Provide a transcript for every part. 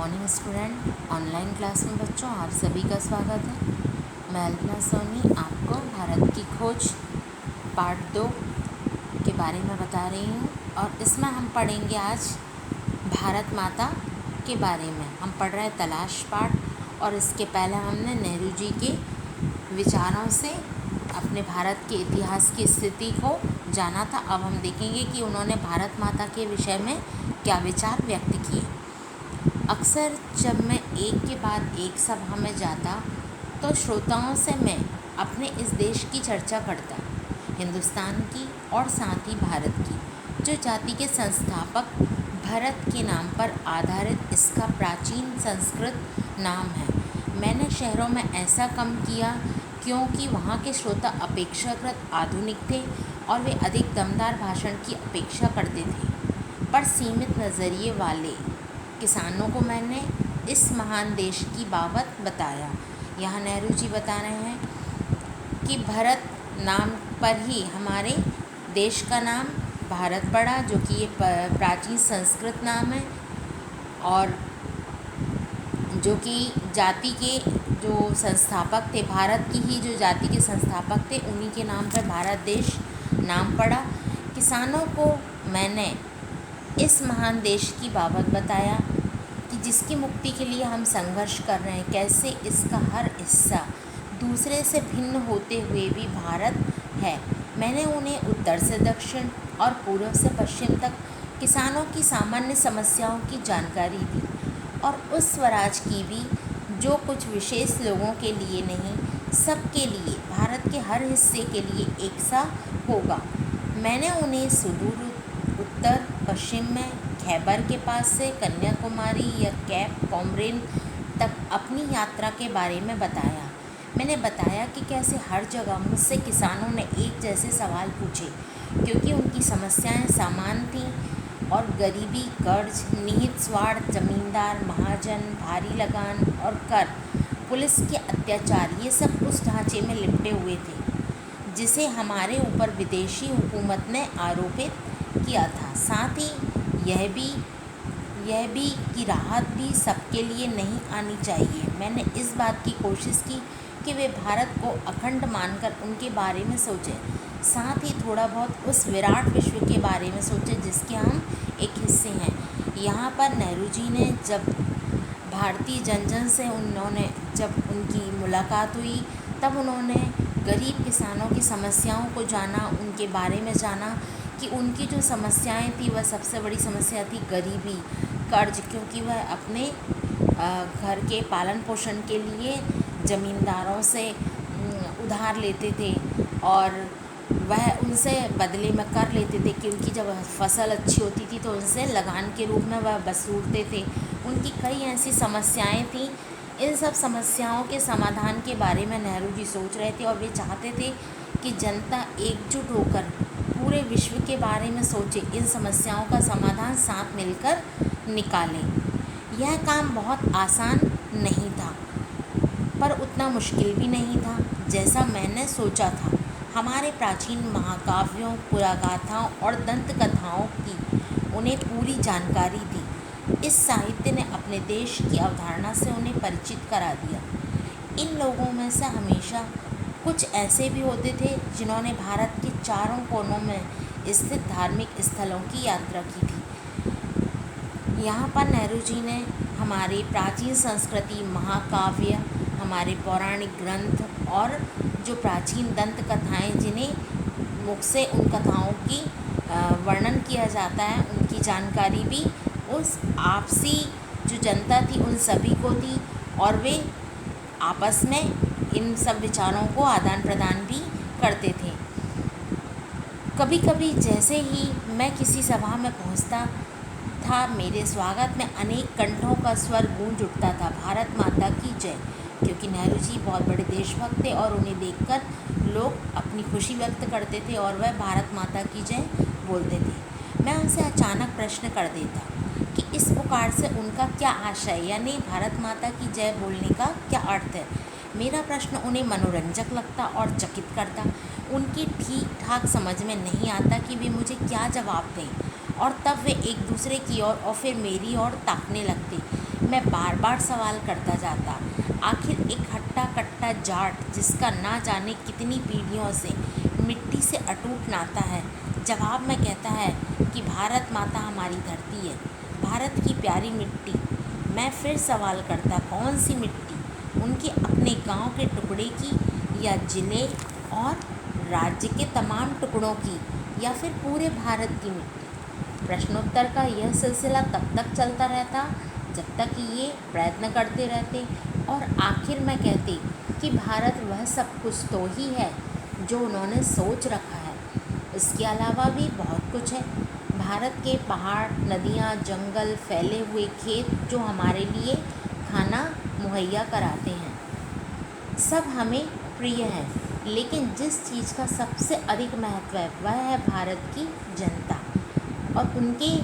Morning student. Online class में बच्चों आप सभी का स्वागत है। मैं अल्पना सोनी आपको भारत की खोज पार्ट 2 के बारे में बता रही हूँ और इसमें हम पढ़ेंगे आज भारत माता के बारे में। हम पढ़ रहे हैं तलाश पाठ और इसके पहले हमने नेहरू जी के विचारों से अपने भारत के इतिहास की स्थिति को जाना था। अब हम देखेंगे कि उन्होंने भारत माता के विषय में क्या विचार व्यक्त किए। अक्सर जब मैं एक के बाद एक सभा में जाता तो श्रोताओं से मैं अपने इस देश की चर्चा करता, हिंदुस्तान की और साथ ही भारत की, जो जाति के संस्थापक भरत के नाम पर आधारित इसका प्राचीन संस्कृत नाम है। मैंने शहरों में ऐसा कम किया क्योंकि वहाँ के श्रोता अपेक्षाकृत आधुनिक थे और वे अधिक दमदार भाषण की अपेक्षा करते थे। पर सीमित नज़रिए वाले किसानों को मैंने इस महान देश की बाबत बताया। यहाँ नेहरू जी बता रहे हैं कि भरत नाम पर ही हमारे देश का नाम भारत पड़ा, जो कि ये प्राचीन संस्कृत नाम है और जो कि जाति के जो संस्थापक थे, भारत की ही जो जाति के संस्थापक थे, उन्हीं के नाम पर भारत देश नाम पड़ा। किसानों को मैंने इस महान देश की बाबत बताया कि जिसकी मुक्ति के लिए हम संघर्ष कर रहे हैं, कैसे इसका हर हिस्सा दूसरे से भिन्न होते हुए भी भारत है। मैंने उन्हें उत्तर से दक्षिण और पूर्व से पश्चिम तक किसानों की सामान्य समस्याओं की जानकारी दी और उस स्वराज की भी जो कुछ विशेष लोगों के लिए नहीं, सबके लिए, भारत के हर हिस्से के लिए एक सा होगा। मैंने उन्हें सुदूर उत्तर पश्चिम में खैबर के पास से कन्याकुमारी या कैप कॉमरेन तक अपनी यात्रा के बारे में बताया। मैंने बताया कि कैसे हर जगह मुझसे किसानों ने एक जैसे सवाल पूछे, क्योंकि उनकी समस्याएं समान थीं और गरीबी, कर्ज, निहित स्वार्थ, जमींदार, महाजन, भारी लगान और कर, पुलिस के अत्याचार, ये सब उस ढांचे में लिपटे हुए थे जिसे हमारे ऊपर विदेशी हुकूमत ने आरोपित किया था। साथ ही यह भी कि राहत भी सबके लिए नहीं आनी चाहिए। मैंने इस बात की कोशिश की कि वे भारत को अखंड मानकर उनके बारे में सोचें, साथ ही थोड़ा बहुत उस विराट विश्व के बारे में सोचें जिसके हम एक हिस्से हैं। यहाँ पर नेहरू जी ने जब भारतीय जन से जब उनकी मुलाकात हुई, तब उन्होंने गरीब किसानों की समस्याओं को जाना, उनके बारे में जाना कि उनकी जो समस्याएं थी वह सबसे बड़ी समस्या थी गरीबी, कर्ज, क्योंकि वह अपने घर के पालन पोषण के लिए ज़मींदारों से उधार लेते थे और वह उनसे बदले में कर लेते थे, क्योंकि जब फसल अच्छी होती थी तो उनसे लगान के रूप में वह वसूलते थे। उनकी कई ऐसी समस्याएं थीं। इन सब समस्याओं के समाधान के बारे में नेहरू जी सोच रहे थे और वे चाहते थे कि जनता एकजुट होकर पूरे विश्व के बारे में सोचे, इन समस्याओं का समाधान साथ मिलकर निकालें। यह काम बहुत आसान नहीं था, पर उतना मुश्किल भी नहीं था जैसा मैंने सोचा था। हमारे प्राचीन महाकाव्यों, पुरागाथाओं और दंत कथाओं की उन्हें पूरी जानकारी दी। इस साहित्य ने अपने देश की अवधारणा से उन्हें परिचित करा दिया। इन लोगों में से हमेशा कुछ ऐसे भी होते थे जिन्होंने भारत के चारों कोनों में स्थित धार्मिक स्थलों की यात्रा की थी। यहाँ पर नेहरू जी ने हमारी प्राचीन संस्कृति, महाकाव्य, हमारे पौराणिक ग्रंथ और जो प्राचीन दंत कथाएँ जिन्हें मुख से उन कथाओं की वर्णन किया जाता है, उनकी जानकारी भी उस आपसी जो जनता थी उन सभी को दी और वे आपस में इन सब विचारों को आदान प्रदान भी करते थे। कभी कभी जैसे ही मैं किसी सभा में पहुंचता था, मेरे स्वागत में अनेक कंठों का स्वर गूंज उठता था, भारत माता की जय, क्योंकि नेहरू जी बहुत बड़े देशभक्त थे और उन्हें देखकर लोग अपनी खुशी व्यक्त करते थे और वह भारत माता की जय बोलते थे। मैं उनसे अचानक प्रश्न कर देता कि इस पुकार से उनका क्या आशय, यानी भारत माता की जय बोलने का क्या अर्थ है। मेरा प्रश्न उन्हें मनोरंजक लगता और चकित करता। उनकी ठीक ठाक समझ में नहीं आता कि वे मुझे क्या जवाब दें। और तब वे एक दूसरे की ओर और फिर मेरी ओर ताकने लगते। मैं बार बार सवाल करता जाता, आखिर एक हट्टा कट्टा जाट जिसका ना जाने कितनी पीढ़ियों से मिट्टी से अटूट नाता है, जवाब में कहता है कि भारत माता हमारी धरती है, भारत की प्यारी मिट्टी। मैं फिर सवाल करता, कौन सी मिट्टी? उनके अपने गांव के टुकड़े की, या जिले और राज्य के तमाम टुकड़ों की, या फिर पूरे भारत की मिट्टी? प्रश्नोत्तर का यह सिलसिला तब तक चलता रहता जब तक ये प्रयत्न करते रहते और आखिर में कहते कि भारत वह सब कुछ तो ही है जो उन्होंने सोच रखा है। इसके अलावा भी बहुत कुछ है। भारत के पहाड़, नदियाँ, जंगल, फैले हुए खेत जो हमारे लिए खाना मुहैया कराते हैं, सब हमें प्रिय हैं। लेकिन जिस चीज़ का सबसे अधिक महत्व है वह है भारत की जनता और उनके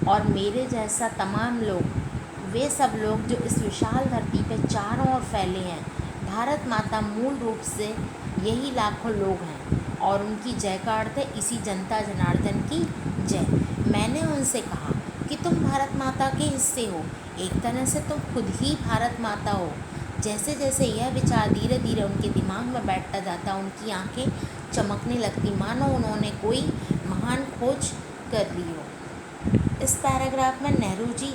और मेरे जैसा तमाम लोग, वे सब लोग जो इस विशाल धरती पर चारों ओर फैले हैं। भारत माता मूल रूप से यही लाखों लोग हैं और उनकी जय का अर्थ है इसी जनता जनार्दन की जय। मैंने उनसे कहा कि तुम भारत माता के हिस्से हो, एक तरह से तुम खुद ही भारत माता हो। जैसे जैसे यह विचार धीरे धीरे उनके दिमाग में बैठता जाता, उनकी आंखें चमकने लगती, मानो उन्होंने कोई महान खोज कर ली हो। इस पैराग्राफ में नेहरू जी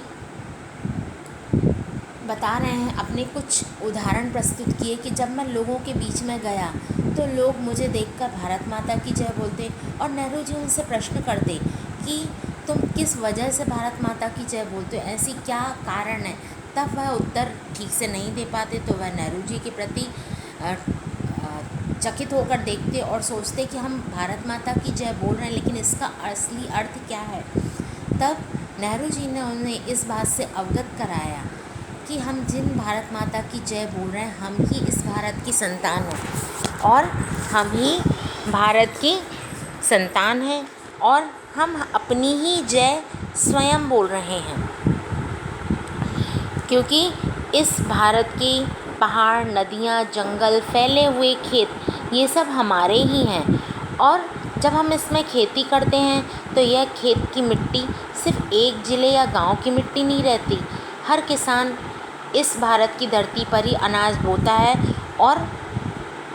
बता रहे हैं, अपने कुछ उदाहरण प्रस्तुत किए कि जब मैं लोगों के बीच में गया तो लोग मुझे देखकर भारत माता की जय बोलते और नेहरू जी उनसे प्रश्न करते कि तुम किस वजह से भारत माता की जय बोलते हो, ऐसी क्या कारण है। तब वह उत्तर ठीक से नहीं दे पाते तो वह नेहरू जी के प्रति चकित होकर देखते और सोचते कि हम भारत माता की जय बोल रहे हैं, लेकिन इसका असली अर्थ क्या है। तब नेहरू जी ने उन्हें इस बात से अवगत कराया कि हम जिन भारत माता की जय बोल रहे हैं, हम ही इस भारत की संतान हैं और हम ही भारत की संतान हैं और हम अपनी ही जय स्वयं बोल रहे हैं, क्योंकि इस भारत की पहाड़, नदियाँ, जंगल, फैले हुए खेत, ये सब हमारे ही हैं। और जब हम इसमें खेती करते हैं तो यह खेत की मिट्टी सिर्फ एक ज़िले या गांव की मिट्टी नहीं रहती। हर किसान इस भारत की धरती पर ही अनाज बोता है और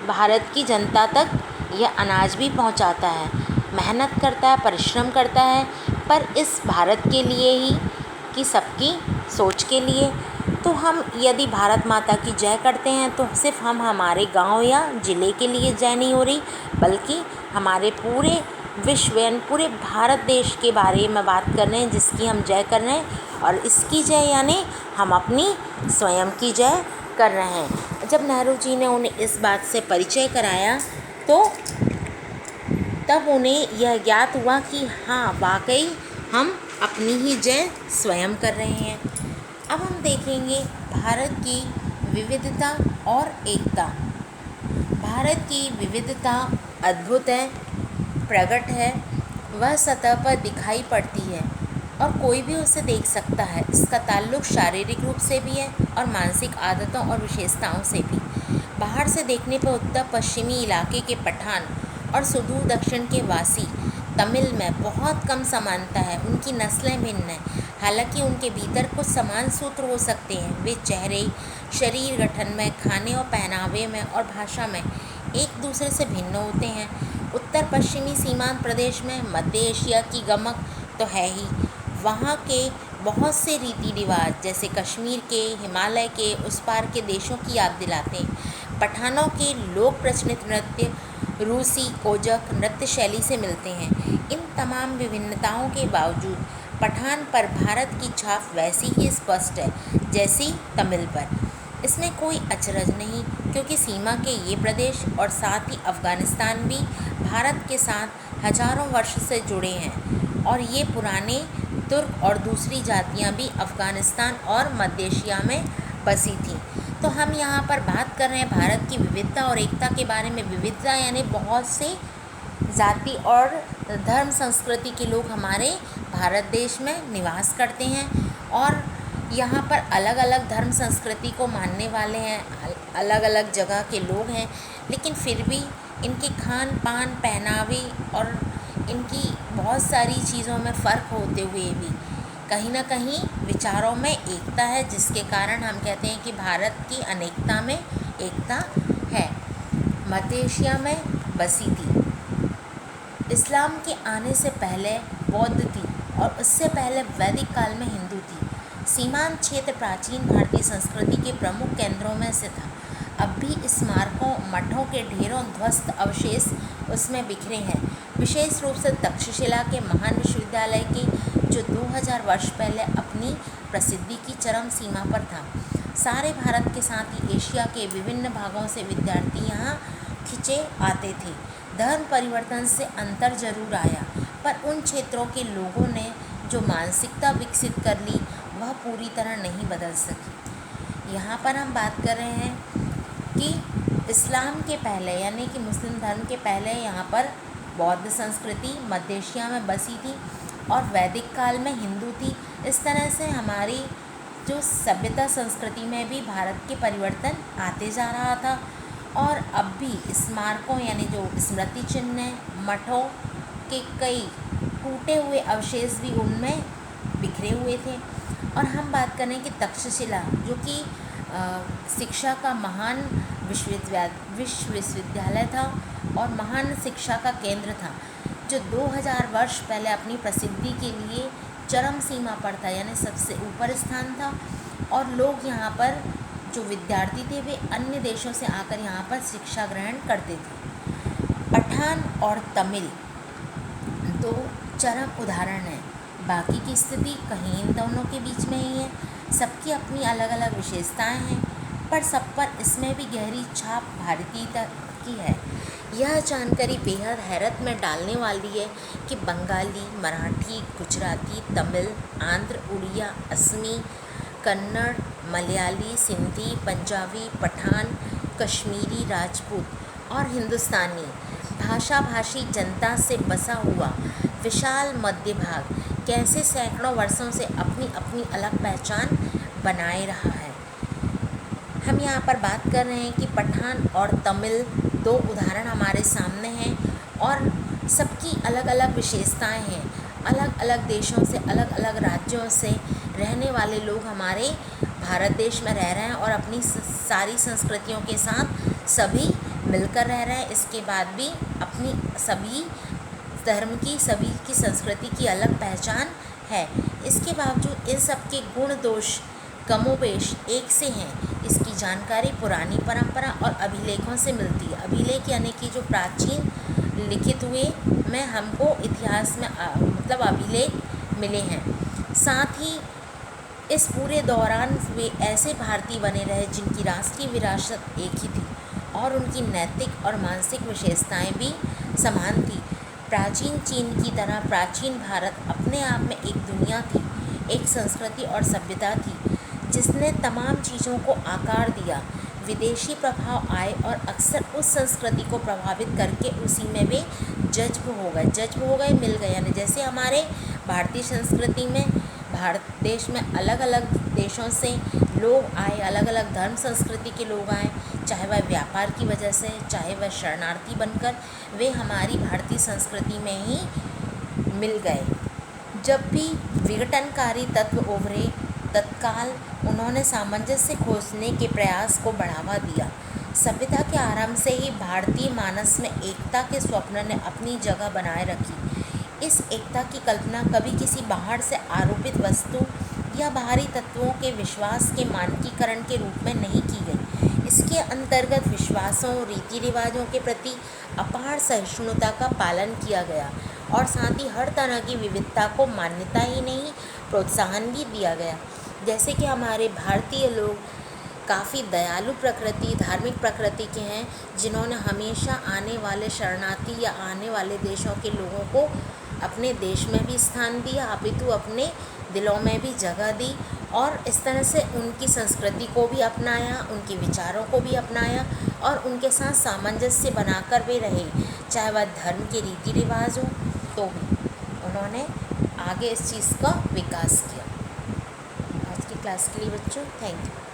भारत की जनता तक यह अनाज भी पहुंचाता है, मेहनत करता है, परिश्रम करता है, पर इस भारत के लिए ही कि सबकी सोच के लिए। तो हम यदि भारत माता की जय करते हैं तो सिर्फ हम हमारे गांव या ज़िले के लिए जय नहीं हो रही, बल्कि हमारे पूरे विश्व यानी पूरे भारत देश के बारे में बात कर रहे हैं, जिसकी हम जय कर रहे हैं। और इसकी जय यानी हम अपनी स्वयं की जय कर रहे हैं। जब नेहरू जी ने उन्हें इस बात से परिचय कराया तो तब उन्हें यह ज्ञात हुआ कि हाँ, वाकई हम अपनी ही जय स्वयं कर रहे हैं। अब हम देखेंगे भारत की विविधता और एकता। भारत की विविधता अद्भुत है, प्रकट है, वह सतह पर दिखाई पड़ती है और कोई भी उसे देख सकता है। इसका ताल्लुक शारीरिक रूप से भी है और मानसिक आदतों और विशेषताओं से भी। बाहर से देखने पर उत्तर पश्चिमी इलाके के पठान और सुदूर दक्षिण के वासी तमिल में बहुत कम समानता है। उनकी नस्लें भिन्न हैं, हालांकि उनके भीतर कुछ समान सूत्र हो सकते हैं। वे चेहरे, शरीर गठन में, खाने और पहनावे में और भाषा में एक दूसरे से भिन्न होते हैं। उत्तर पश्चिमी सीमांत प्रदेश में मध्य एशिया की गमक तो है ही, वहाँ के बहुत से रीति रिवाज जैसे कश्मीर के, हिमालय के उस पार के देशों की याद दिलाते हैं। पठानों के लोक प्रचलित नृत्य रूसी कोजक नृत्य शैली से मिलते हैं। इन तमाम विभिन्नताओं के बावजूद पठान पर भारत की छाप वैसी ही स्पष्ट है जैसी तमिल पर। इसमें कोई अचरज नहीं, क्योंकि सीमा के ये प्रदेश और साथ ही अफ़गानिस्तान भी भारत के साथ हजारों वर्ष से जुड़े हैं और ये पुराने तुर्क और दूसरी जातियां भी अफ़गानिस्तान और मध्य एशिया में बसी थीं। तो हम यहाँ पर बात कर रहे हैं भारत की विविधता और एकता के बारे में। विविधता यानी बहुत से जाति और धर्म संस्कृति के लोग हमारे भारत देश में निवास करते हैं और यहाँ पर अलग अलग धर्म संस्कृति को मानने वाले हैं, अलग अलग जगह के लोग हैं, लेकिन फिर भी इनके खान पान, पहनावे और इनकी बहुत सारी चीज़ों में फ़र्क होते हुए भी कहीं ना कहीं विचारों में एकता है, जिसके कारण हम कहते हैं कि भारत की अनेकता में एकता है। मध्य एशिया में बसी थी। इस्लाम के आने से पहले बौद्ध थी और उससे पहले वैदिक काल में हिंदू थी। सीमांत क्षेत्र प्राचीन भारतीय संस्कृति के प्रमुख केंद्रों में से था। अब भी स्मारकों, मठों के ढेरों ध्वस्त अवशेष उसमें बिखरे हैं, विशेष रूप से तक्षशिला के महान विश्वविद्यालय के, जो 2000 वर्ष पहले अपनी प्रसिद्धि की चरम सीमा पर था। सारे भारत के साथ ही एशिया के विभिन्न भागों से विद्यार्थी यहाँ खिंचे आते थे। धर्म परिवर्तन से अंतर जरूर आया, पर उन क्षेत्रों के लोगों ने जो मानसिकता विकसित कर ली वह पूरी तरह नहीं बदल सकी। यहाँ पर हम बात कर रहे हैं कि इस्लाम के पहले यानी कि मुस्लिम धर्म के पहले यहाँ पर बौद्ध संस्कृति मध्य एशिया में बसी थी और वैदिक काल में हिंदू थी। इस तरह से हमारी जो सभ्यता संस्कृति में भी भारत के परिवर्तन आते जा रहा था और अब भी स्मारकों यानी जो स्मृति चिन्ह, मठों के कई टूटे हुए अवशेष भी उनमें बिखरे हुए थे। और हम बात करें कि तक्षशिला जो कि शिक्षा का महान विश्वविद्यालय था और महान शिक्षा का केंद्र था, जो 2000 वर्ष पहले अपनी प्रसिद्धि के लिए चरम सीमा पर था, यानी सबसे ऊपर स्थान था। और लोग यहाँ पर जो विद्यार्थी थे वे अन्य देशों से आकर यहाँ पर शिक्षा ग्रहण करते थे। पठान और तमिल दो चरम उदाहरण हैं, बाकी की स्थिति कहीं इन दोनों के बीच में ही है। सबकी अपनी अलग अलग विशेषताएं हैं, पर सब पर इसमें भी गहरी छाप भारतीयता की है। यह जानकारी बेहद हैरत में डालने वाली है कि बंगाली, मराठी, गुजराती, तमिल, आंध्र, उड़िया, असमी, कन्नड़, मलयाली, सिंधी, पंजाबी, पठान, कश्मीरी, राजपूत और हिंदुस्तानी भाषी जनता से बसा हुआ विशाल मध्य भाग कैसे सैकड़ों वर्षों से अपनी अपनी अलग पहचान बनाए रहा है। हम यहाँ पर बात कर रहे हैं कि पठान और तमिल दो उदाहरण हमारे सामने हैं और सबकी अलग अलग विशेषताएं हैं। अलग अलग देशों से, अलग अलग राज्यों से रहने वाले लोग हमारे भारत देश में रह रहे हैं और अपनी सारी संस्कृतियों के साथ सभी मिलकर रह रहे हैं। इसके बाद भी अपनी सभी धर्म की, सभी की संस्कृति की अलग पहचान है। इसके बावजूद इन सब के गुण दोष कमोबेश एक से हैं। इसकी जानकारी पुरानी परंपरा और अभिलेखों से मिलती है। अभिलेख यानी कि जो प्राचीन लिखित हुए में हमको इतिहास में मतलब अभिलेख मिले हैं। साथ ही इस पूरे दौरान वे ऐसे भारतीय बने रहे जिनकी राष्ट्रीय विरासत एक ही थी और उनकी नैतिक और मानसिक विशेषताएं भी समान थी। प्राचीन चीन की तरह प्राचीन भारत अपने आप में एक दुनिया थी, एक संस्कृति और सभ्यता थी जिसने तमाम चीज़ों को आकार दिया। विदेशी प्रभाव आए और अक्सर उस संस्कृति को प्रभावित करके उसी में वे जज्ब हो गए, मिल गए। यानी जैसे हमारे भारतीय संस्कृति में भारत देश में अलग अलग देशों से लोग आए, अलग अलग धर्म संस्कृति के लोग आए, चाहे वह व्यापार की वजह से, चाहे वह शरणार्थी बनकर, वे हमारी भारतीय संस्कृति में ही मिल गए। जब भी विघटनकारी तत्व उभरे तत्काल उन्होंने सामंजस्य खोजने के प्रयास को बढ़ावा दिया। सभ्यता के आरंभ से ही भारतीय मानस में एकता के स्वप्न ने अपनी जगह बनाए रखी। इस एकता की कल्पना कभी किसी बाहर से आरोपित वस्तु या बाहरी तत्वों के विश्वास के मानकीकरण के रूप में नहीं की गई। इसके अंतर्गत विश्वासों, रीति रिवाजों के प्रति अपार सहिष्णुता का पालन किया गया और साथ ही हर तरह की विविधता को मान्यता ही नहीं प्रोत्साहन भी दिया गया। जैसे कि हमारे भारतीय लोग काफ़ी दयालु प्रकृति, धार्मिक प्रकृति के हैं, जिन्होंने हमेशा आने वाले शरणार्थी या आने वाले देशों के लोगों को अपने देश में भी स्थान दिया, अपितु अपने दिलों में भी जगह दी और इस तरह से उनकी संस्कृति को भी अपनाया, उनके विचारों को भी अपनाया और उनके साथ सामंजस्य बनाकर वे रहे, चाहे वह धर्म के रीति रिवाज हो तो भी उन्होंने आगे इस चीज़ का विकास किया। आज की क्लास के लिए बच्चों थैंक यू।